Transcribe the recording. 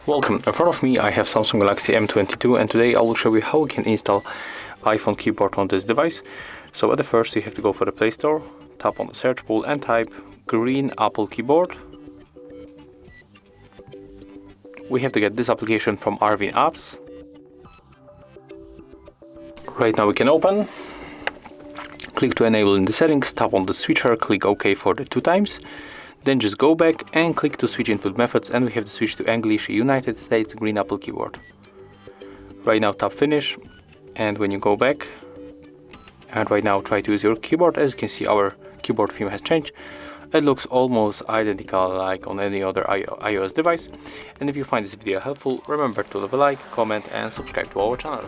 Welcome. In front of me I have Samsung Galaxy M22, and today I will show you how we can install iPhone keyboard on this device. So at the first you have to go for the Play Store, tap on the search pool and type green Apple keyboard. We have to get this application from Arvin Apps. Right now we can open. Click to enable in the settings, tap on the switcher, click OK for the 2 times. Then just go back and click to switch input methods, and we have to switch to English, United States, green Apple keyboard. Right now tap finish, and when you go back and right now try to use your keyboard, as you can see our keyboard theme has changed. It looks almost identical like on any other iOS device. And if you find this video helpful, remember to leave a like, comment and subscribe to our channel.